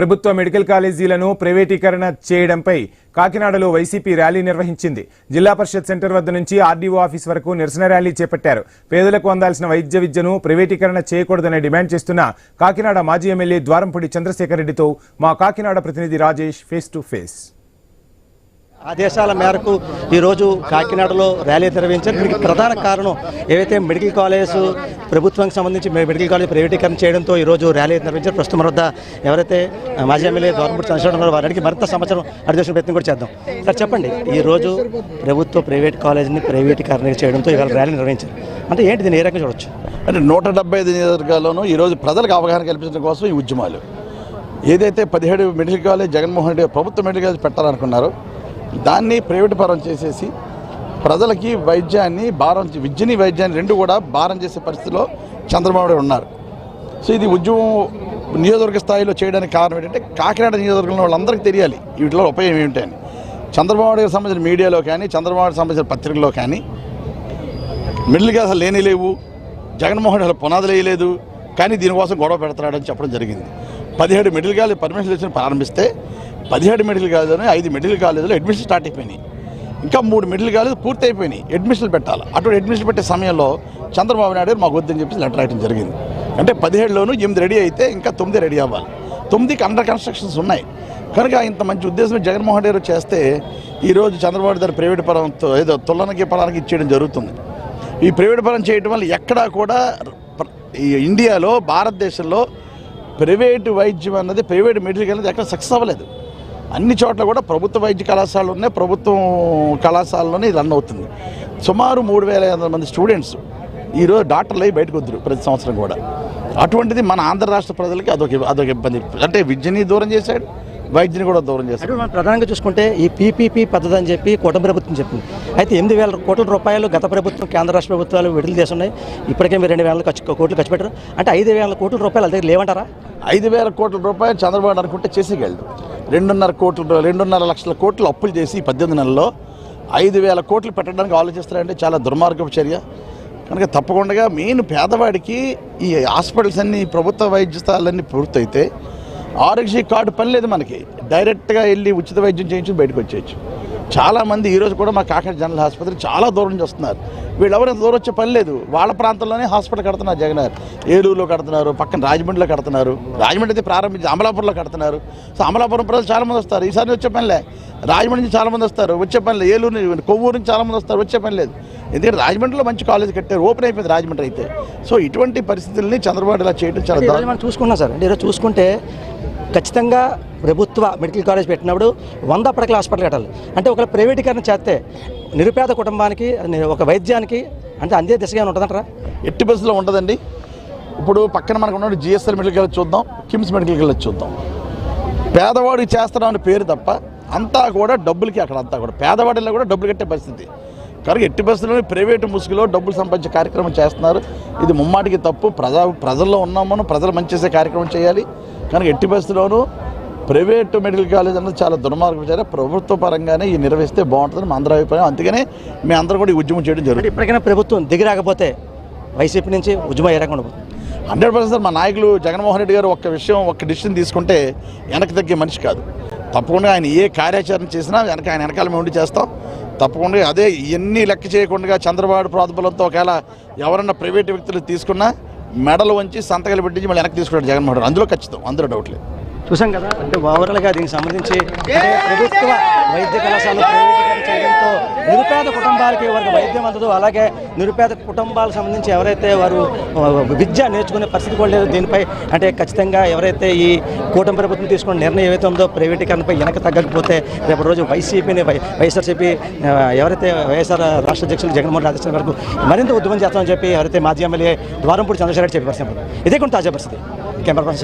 ప్రభుత్వ మెడికల్ కాలేజీలను ప్రైవేటీకరణ చేయడంపై కాకినాడలో వైసీపీ ర్యాలీ నిర్వహించింది. జిల్లా పరిషత్ సెంటర్ వద్ద నుంచి ఆర్డీఓ ఆఫీస్ వరకు నిరసన ర్యాలీ చేపట్టారు. పేదలకు అందాల్సిన వైద్య విద్యను ప్రైవేటీకరణ చేయకూడదని డిమాండ్ చేస్తున్న కాకినాడ మాజీ ఎమ్మెల్యే ద్వారంపూడి చంద్రశేఖర్ రెడ్డితో మా కాకినాడ ప్రతినిధి రాజేష్ ఫేస్ టు ఫేస్. ఆదేశాల మేరకు ఈరోజు కాకినాడలో ర్యాలీ నిర్వహించారు. దీనికి ప్రధాన కారణం ఏవైతే మెడికల్ కాలేజ్ ప్రభుత్వానికి సంబంధించి మెడికల్ కాలేజ్ ప్రైవేటీకరణ చేయడంతో ఈరోజు ర్యాలీ నిర్వహించారు. ప్రస్తుతం వద్ద ఎవరైతే మాజీ ఎమ్మెల్యే ద్వారంపూడి చంద్రశేఖర్ వారికి మరింత సమాచారం అడిగే ప్రయత్నం కూడా చేద్దాం. సార్ చెప్పండి, ఈరోజు ప్రభుత్వ ప్రైవేట్ కాలేజీని ప్రైవేటీకరణ చేయడంతో ఇవాళ ర్యాలీ నిర్వహించారు. అంటే ఏంటి, దీన్ని ఏ రకంగా చూడొచ్చు? అంటే 175 నియోజకవర్గాల్లోనూ ఈరోజు ప్రజలకు అవగాహన కల్పించడం కోసం ఈ ఉద్యమాలు. ఏదైతే 17 మెడికల్ కాలేజ్ జగన్మోహన్ రెడ్డి ప్రభుత్వ మెడికల్ కాలేజ్ పెట్టాలనుకున్నారో దాన్ని ప్రైవేట్ పరం చేసేసి ప్రజలకి వైద్యాన్ని విద్యని వైద్యాన్ని రెండు కూడా భారం చేసే పరిస్థితిలో చంద్రబాబు నాయుడు ఉన్నారు. సో ఇది ఉద్యమం నియోజకవర్గ స్థాయిలో చేయడానికి కారణం ఏంటంటే కాకినాడ నియోజకవర్గంలో వాళ్ళందరికీ తెలియాలి వీటిలో ఉపయోగం ఏమిటని. చంద్రబాబు నాయుడుకి సంబంధించిన మీడియాలో కానీ చంద్రబాబు నాయుడు సంబంధించిన పత్రికల్లో కానీ మెడికల్ కాలేజ్ లేని లేవు, జగన్మోహన్ రెడ్డి పునాదులు వేయలేదు, కానీ దీనికోసం గొడవ పెడతాడని చెప్పడం జరిగింది. 17 మెడికల్ కాలేజ్ పర్మిషన్ ఇచ్చిన ప్రారంభిస్తే 17 మెడికల్ కాలేజీలో 5 మెడికల్ కాలేజీలో అడ్మిషన్ స్టార్ట్ అయిపోయినాయి. ఇంకా 3 మెడికల్ కాలేజీ పూర్తి అయిపోయినాయి, అడ్మిషన్లు పెట్టాలి. అటువంటి అడ్మిషన్ పెట్టే సమయంలో చంద్రబాబు నాయుడు మాకు వద్దని చెప్పి లెటర్ రాయడం జరిగింది. అంటే 17లోనూ 8 రెడీ అయితే ఇంకా 9 రెడీ అవ్వాలి. 9కి అండర్ కన్స్ట్రక్షన్స్ ఉన్నాయి. కనుక ఇంత మంచి ఉద్దేశం జగన్మోహన్ రెడ్డి చేస్తే ఈరోజు చంద్రబాబు నాయుడు ప్రైవేట్ పరంతో ఏదో తులనకి పరానికి ఇచ్చేయడం జరుగుతుంది. ఈ ప్రైవేట్ పరం చేయడం వల్ల ఎక్కడా కూడా ఈ ఇండియాలో భారతదేశంలో ప్రైవేటు వైద్యం అన్నది ప్రైవేట్ మెడికల్ అనేది ఎక్కడ సక్సెస్ అవ్వలేదు. అన్ని చోట్ల కూడా ప్రభుత్వ వైద్య కళాశాలలు ఉన్నాయి, ప్రభుత్వం కళాశాలలోనే రన్ అవుతుంది. సుమారు 3500 మంది స్టూడెంట్స్ ఈరోజు డాక్టర్లు అయ్యి బయటకు వద్దురు ప్రతి సంవత్సరం కూడా. అటువంటిది మన ఆంధ్ర రాష్ట్ర ప్రజలకి అదొక ఇబ్బంది. అంటే విద్యని దూరం చేశాడు, వైద్యుని కూడా దూరం చేశాడు. మనం ప్రధానంగా చూసుకుంటే ఈ పీపీపీ పద్ధతి అని చెప్పి కూటమి ప్రభుత్వం చెప్పింది. అయితే 8,000 కోట్ల రూపాయలు గత ప్రభుత్వం కేంద్ర రాష్ట్ర ప్రభుత్వాలు విడుదల చేస్తున్నాయి. ఇప్పటికే మీరు 2,000 కోట్లు ఖర్చు పెట్టారు. అంటే 5,000 కోట్ల రూపాయలు దగ్గర లేవంటారా? 5,000 కోట్ల రూపాయలు చంద్రబాబు అనుకుంటే చేసేయగలడు. 2.5 లక్షల కోట్లు అప్పులు చేసి 18 నెలల్లో 5,000 కోట్లు పెట్టడానికి ఆలోచిస్తారంటే చాలా దుర్మార్గపు చర్య. కనుక తప్పకుండా మెయిన్ పేదవాడికి ఈ హాస్పిటల్స్ అన్నీ ప్రభుత్వ వైద్య స్థలాలన్నీ పూర్తయితే ఆరోగ్య కార్డు పని లేదు, మనకి డైరెక్ట్గా వెళ్ళి ఉచిత వైద్యం చేయించి బయటకు వచ్చేయచ్చు. చాలామంది ఈరోజు కూడా మా కాకినాడ జనరల్ ఆసుపత్రి చాలా దూరం నుంచి వస్తున్నారు. వీళ్ళెవరైనా దూరం వచ్చే పని లేదు, వాళ్ళ ప్రాంతంలోనే హాస్పిటల్ కడుతున్నారు. జగన్ ఏలూరులో కడుతున్నారు, పక్కన రాజమండ్రిలో కడుతున్నారు, రాజమండ్రి అయితే ప్రారంభించి అమలాపురంలో కడుతున్నారు. సో అమలాపురం ప్రజలు చాలామంది వస్తారు, ఈసారి వచ్చే పనిలే. రాజమండ్రి నుంచి చాలామంది వస్తారు, వచ్చే పని లేదు. ఏలూరు కొవ్వూరు నుంచి చాలామంది వస్తారు, వచ్చే పని లేదు. ఎందుకంటే రాజమండ్రిలో మంచి కాలేజ్ కట్టారు, ఓపెన్ అయిపోయింది రాజమండ్రి అయితే. సో ఇటువంటి పరిస్థితుల్ని చంద్రబాబు ఇలా చేయడం చాలా మనం చూసుకున్నాం సార్. అంటే ఈరోజు చూసుకుంటే ఖచ్చితంగా ప్రభుత్వ మెడికల్ కాలేజ్ పెట్టినప్పుడు 100 పడకల హాస్పిటల్ కట్టాలి. అంటే ఒకవేళ ప్రైవేటీకరణ చేస్తే నిరుపేద కుటుంబానికి ఒక వైద్యానికి అంటే అందే దిశగా ఉంటుందంటారా? ఎట్టి బస్సులో ఉండదండి. ఇప్పుడు పక్కన మనకు ఉన్న జిఎస్ఎల్ మెడికల్ కాలేజ్ చూద్దాం, కిమ్స్ మెడికల్ కాలేజ్ చూద్దాం. పేదవాడికి చేస్తున్నామని పేరు తప్ప అంతా కూడా డబ్బులకి, అక్కడ అంతా కూడా పేదవాడిలో కూడా డబ్బులు కట్టే పరిస్థితి. కనుక ఎట్టి బస్సులోనే ప్రైవేటు ముసుగులో డబ్బులు సంపాదించే కార్యక్రమం చేస్తున్నారు. ఇది ముమ్మాటికి తప్పు. ప్రజల్లో ఉన్నామను ప్రజలు మంచి చేసే కార్యక్రమం చేయాలి. కనుక ఎట్టి బస్సులోనూ ప్రైవేటు మెడికల్ కాలేజ్ అన్నది చాలా దుర్మార్గం చేయాలి. ప్రభుత్వ పరంగానే ఈ నిర్వహిస్తే బాగుంటుందని మా అందరి అభిప్రాయం. అందుకనే మేము అందరూ కూడా ఈ ఉద్యమం చేయడం జరుగుతుంది. ఇప్పటికైనా ప్రభుత్వం దిగిరాకపోతే వైసీపీ నుంచి ఉద్యమం ఏ రకంగా ఉంటుంది? 100% మా నాయకులు జగన్మోహన్ రెడ్డి గారు ఒక్క డిసిషన్ తీసుకుంటే వెనక్కి తగ్గే మనిషి కాదు. తప్పకుండా ఆయన ఏ కార్యాచరణ చేసినా ఆయన వెనకాల మేము ఉండి చేస్తాం. తప్పకుండా అదే ఇవన్నీ లెక్క చేయకుండా చంద్రబాబు ప్రాతిపలంతో ఒకవేళ ఎవరన్నా ప్రైవేటు వ్యక్తులు తీసుకున్నా మెడలు వంచి సంతకాలు పెట్టించి మళ్ళీ వెనక్కి తీసుకున్నాడు జగన్మోహన్ రెడ్డి. అందులో ఖచ్చితం, అందులో డౌట్ లేదు. చూసాం కదా. అంటే ఓవరాల్గా దీనికి సంబంధించి ప్రభుత్వ వైద్య కళాశాలలు ప్రైవేటీకరణ చేయడంతో నిరుపేద కుటుంబాలకి వారికి వైద్యం అందదు. అలాగే నిరుపేద కుటుంబాలకు సంబంధించి ఎవరైతే వారు విద్య నేర్చుకునే పరిస్థితి కూడా లేదు. దీనిపై అంటే ఖచ్చితంగా ఎవరైతే ఈ కూటమి ప్రభుత్వం తీసుకున్న నిర్ణయం ఏవైతే ఉందో ప్రైవేటీకరణపై వెనక తగ్గకపోతే రేపటి రోజు వైఎస్ఆర్సీపీ ఎవరైతే వైఎస్ఆర్ రాష్ట్ర అధ్యక్షులు జగన్మోహన్ రెడ్డి ఆదేశాల వరకు మరింత ఉద్యమం చేస్తామని చెప్పి ఎవరైతే మాజీ ఎమ్మెల్యే ద్వారంపూడి చంద్రశేఖర్ రెడ్డి చెప్పి పరిస్థితి. ఇదే కొన్ని తాజా పరిస్థితి. Camera person